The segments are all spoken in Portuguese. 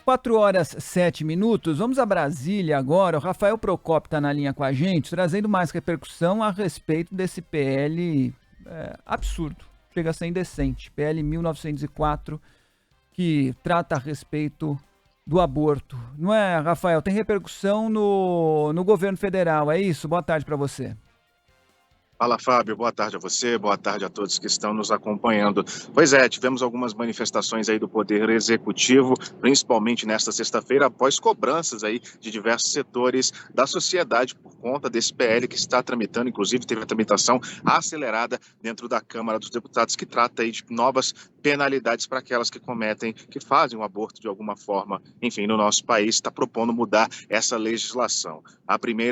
4h07. Vamos a Brasília agora. O Rafael Procópio está na linha com a gente, trazendo mais repercussão a respeito desse PL absurdo, chega a ser indecente. PL 1904, que trata a respeito do aborto. Não é, Rafael? Tem repercussão no governo federal, é isso? Boa tarde para você. Fala, Fábio, boa tarde a você, boa tarde a todos que estão nos acompanhando. Pois é, tivemos algumas manifestações aí do Poder Executivo, principalmente nesta sexta-feira, após cobranças aí de diversos setores da sociedade por conta desse PL que está tramitando, inclusive teve a tramitação acelerada dentro da Câmara dos Deputados, que trata aí de novas penalidades para aquelas que fazem o aborto de alguma forma, enfim, no nosso país, está propondo mudar essa legislação.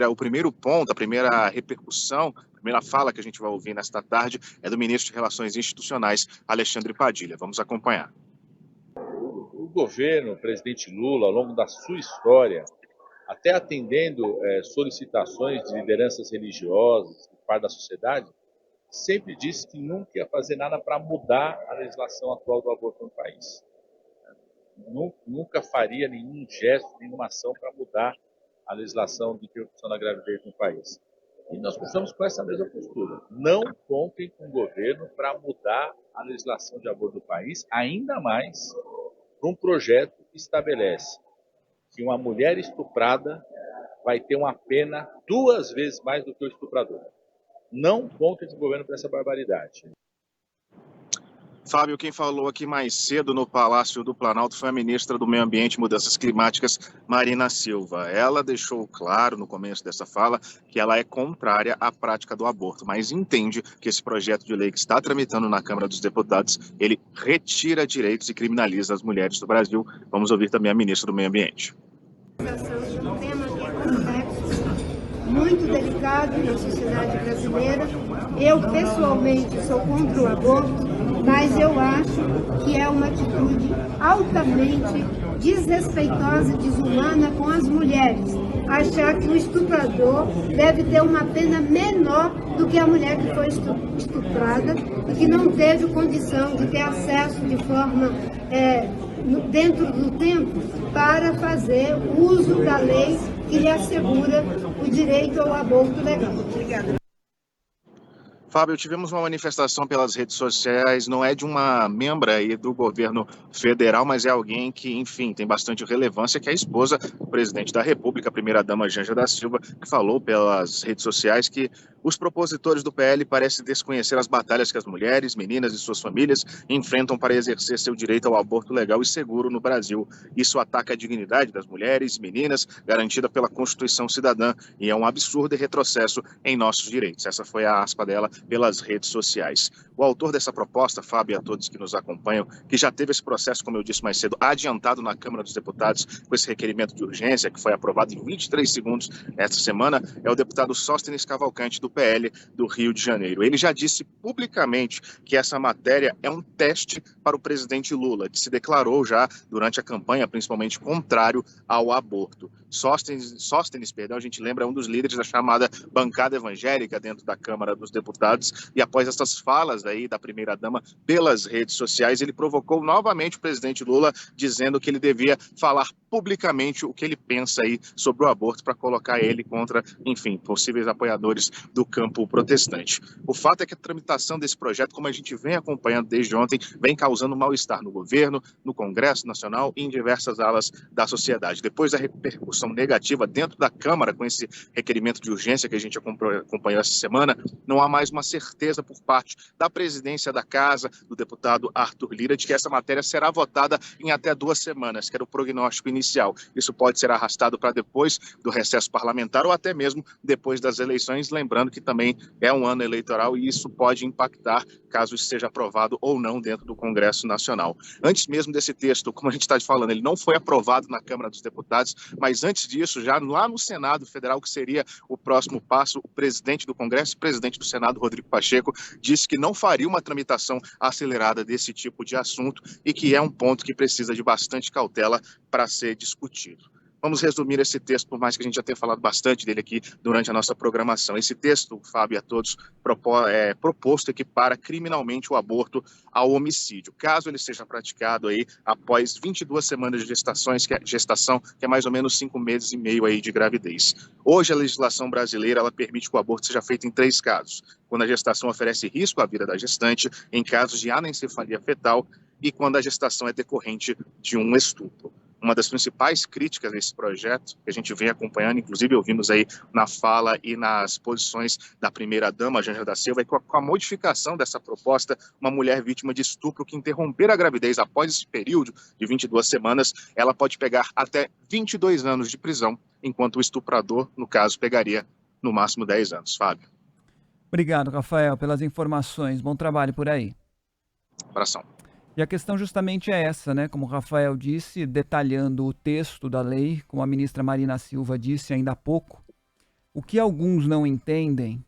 O primeiro ponto, a primeira repercussão, a primeira fala que a gente vai ouvir nesta tarde é do ministro de Relações Institucionais, Alexandre Padilha. Vamos acompanhar. O governo, o presidente Lula, ao longo da sua história, até atendendo solicitações de lideranças religiosas, de parte da sociedade, sempre disse que nunca ia fazer nada para mudar a legislação atual do aborto no país. Nunca faria nenhum gesto, nenhuma ação para mudar a legislação de interrupção da gravidez no país. E nós continuamos com essa mesma postura. Não contem com o governo para mudar a legislação de aborto do país, ainda mais para um projeto que estabelece que uma mulher estuprada vai ter uma pena 2 vezes mais do que o estuprador. Não contem com o governo para essa barbaridade. Fábio, quem falou aqui mais cedo no Palácio do Planalto foi a ministra do Meio Ambiente e Mudanças Climáticas, Marina Silva. Ela deixou claro no começo dessa fala que ela é contrária à prática do aborto, mas entende que esse projeto de lei que está tramitando na Câmara dos Deputados, ele retira direitos e criminaliza as mulheres do Brasil. Vamos ouvir também a ministra do Meio Ambiente. Um tema complexo, muito delicado na sociedade brasileira. Eu, pessoalmente, sou contra o aborto, mas eu acho que é uma atitude altamente desrespeitosa e desumana com as mulheres. Achar que o estuprador deve ter uma pena menor do que a mulher que foi estuprada e que não teve condição de ter acesso de forma dentro do tempo para fazer uso da lei que lhe assegura o direito ao aborto legal. Obrigada. Fábio, tivemos uma manifestação pelas redes sociais, não é de uma membra aí do governo federal, mas é alguém que, enfim, tem bastante relevância, que é a esposa do presidente da República, a primeira-dama Janja da Silva, que falou pelas redes sociais que os propositores do PL parecem desconhecer as batalhas que as mulheres, meninas e suas famílias enfrentam para exercer seu direito ao aborto legal e seguro no Brasil. Isso ataca a dignidade das mulheres e meninas, garantida pela Constituição Cidadã, e é um absurdo e retrocesso em nossos direitos. Essa foi a aspa dela pelas redes sociais. O autor dessa proposta, Fábio, e a todos que nos acompanham, que já teve esse processo, como eu disse mais cedo, adiantado na Câmara dos Deputados com esse requerimento de urgência, que foi aprovado em 23 segundos esta semana, é o deputado Sóstenes Cavalcante, do PL do Rio de Janeiro. Ele já disse publicamente que essa matéria é um teste para o presidente Lula, que se declarou já durante a campanha, principalmente contrário ao aborto. Sóstenes, a gente lembra, é um dos líderes da chamada bancada evangélica dentro da Câmara dos Deputados, e após essas falas aí da primeira-dama pelas redes sociais, ele provocou novamente o presidente Lula, dizendo que ele devia falar publicamente o que ele pensa aí sobre o aborto para colocar ele contra, enfim, possíveis apoiadores do campo protestante. O fato é que a tramitação desse projeto, como a gente vem acompanhando desde ontem, vem causando mal-estar no governo, no Congresso Nacional e em diversas alas da sociedade. Depois da repercussão negativa dentro da Câmara com esse requerimento de urgência que a gente acompanhou essa semana, não há mais uma certeza por parte da presidência da Casa, do deputado Arthur Lira, de que essa matéria será votada em até 2 semanas, que era o prognóstico inicial. Isso pode ser arrastado para depois do recesso parlamentar ou até mesmo depois das eleições, lembrando que também é um ano eleitoral e isso pode impactar caso isso seja aprovado ou não dentro do Congresso Nacional. Antes mesmo desse texto, como a gente está falando, ele não foi aprovado na Câmara dos Deputados, mas antes disso, já lá no Senado Federal, que seria o próximo passo, o presidente do Congresso e presidente do Senado, Rodrigo Pacheco, disse que não faria uma tramitação acelerada desse tipo de assunto e que é um ponto que precisa de bastante cautela para ser discutido. Vamos resumir esse texto, por mais que a gente já tenha falado bastante dele aqui durante a nossa programação. Esse texto, Fábio e a todos, proposto equipara criminalmente o aborto ao homicídio, caso ele seja praticado aí após 22 semanas de gestação, que é mais ou menos 5 meses e meio aí de gravidez. Hoje a legislação brasileira ela permite que o aborto seja feito em 3 casos: quando a gestação oferece risco à vida da gestante, em casos de anencefalia fetal e quando a gestação é decorrente de um estupro. Uma das principais críticas a esse projeto, que a gente vem acompanhando, inclusive ouvimos aí na fala e nas posições da primeira-dama, Janja da Silva, é que com a modificação dessa proposta, uma mulher vítima de estupro que interromper a gravidez após esse período de 22 semanas, ela pode pegar até 22 anos de prisão, enquanto o estuprador, no caso, pegaria no máximo 10 anos. Fábio. Obrigado, Rafael, pelas informações. Bom trabalho por aí. Abração. E a questão justamente é essa, né? Como o Rafael disse, detalhando o texto da lei, como a ministra Marina Silva disse ainda há pouco, o que alguns não entendem,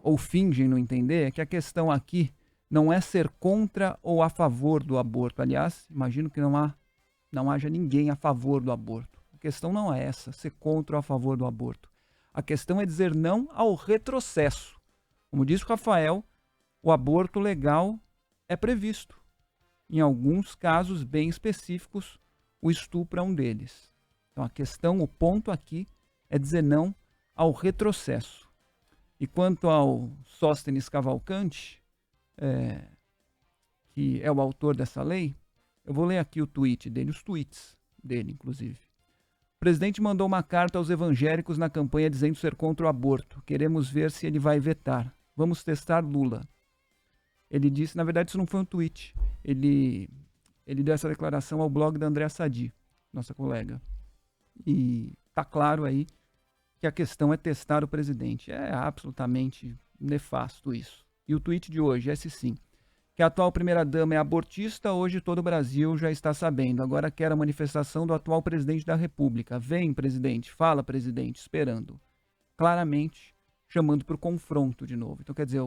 ou fingem não entender, é que a questão aqui não é ser contra ou a favor do aborto. Aliás, imagino que não haja ninguém a favor do aborto. A questão não é essa, ser contra ou a favor do aborto. A questão é dizer não ao retrocesso. Como disse o Rafael, o aborto legal é previsto. Em alguns casos bem específicos, o estupro é um deles. Então a questão, o ponto aqui é dizer não ao retrocesso. E quanto ao Sóstenes Cavalcante, que é o autor dessa lei, eu vou ler aqui o tweet dele, os tweets dele, inclusive. O presidente mandou uma carta aos evangélicos na campanha dizendo ser contra o aborto. Queremos ver se ele vai vetar. Vamos testar Lula. Ele disse, na verdade isso não foi um tweet, ele deu essa declaração ao blog da Andréa Sadi, nossa colega. E tá claro aí que a questão é testar o presidente. É absolutamente nefasto isso. E o tweet de hoje, esse sim, que a atual primeira-dama é abortista, hoje todo o Brasil já está sabendo. Agora quer a manifestação do atual presidente da República. Vem, presidente, fala, presidente, esperando. Claramente chamando para o confronto de novo. Então, quer dizer,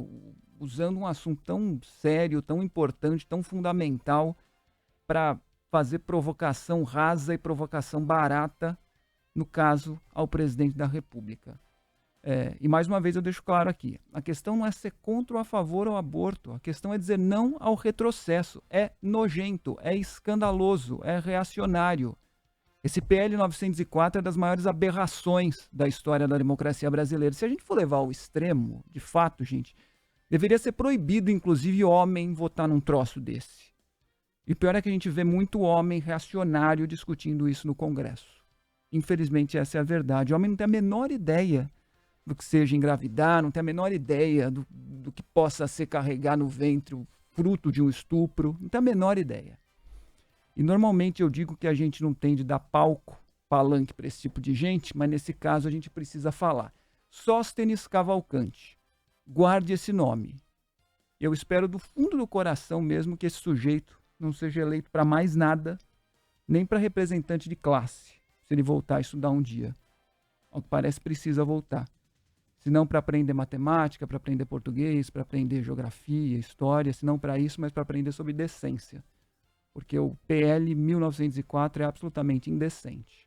usando um assunto tão sério, tão importante, tão fundamental para fazer provocação rasa e provocação barata, no caso, ao presidente da República. E mais uma vez eu deixo claro aqui, a questão não é ser contra ou a favor ao aborto, a questão é dizer não ao retrocesso. É nojento, é escandaloso, é reacionário. Esse PL 904 é das maiores aberrações da história da democracia brasileira. Se a gente for levar ao extremo, de fato, gente, deveria ser proibido, inclusive, homem votar num troço desse. E pior é que a gente vê muito homem reacionário discutindo isso no Congresso. Infelizmente, essa é a verdade. O homem não tem a menor ideia do que seja engravidar, não tem a menor ideia do que possa ser carregar no ventre o fruto de um estupro, não tem a menor ideia. E normalmente eu digo que a gente não tem de dar palanque para esse tipo de gente, mas nesse caso a gente precisa falar. Sóstenes Cavalcante. Guarde esse nome. Eu espero do fundo do coração mesmo que esse sujeito não seja eleito para mais nada, nem para representante de classe, se ele voltar a estudar um dia. Ao que parece, precisa voltar. Se não para aprender matemática, para aprender português, para aprender geografia, história, se não para isso, mas para aprender sobre decência. Porque o PL 1904 é absolutamente indecente.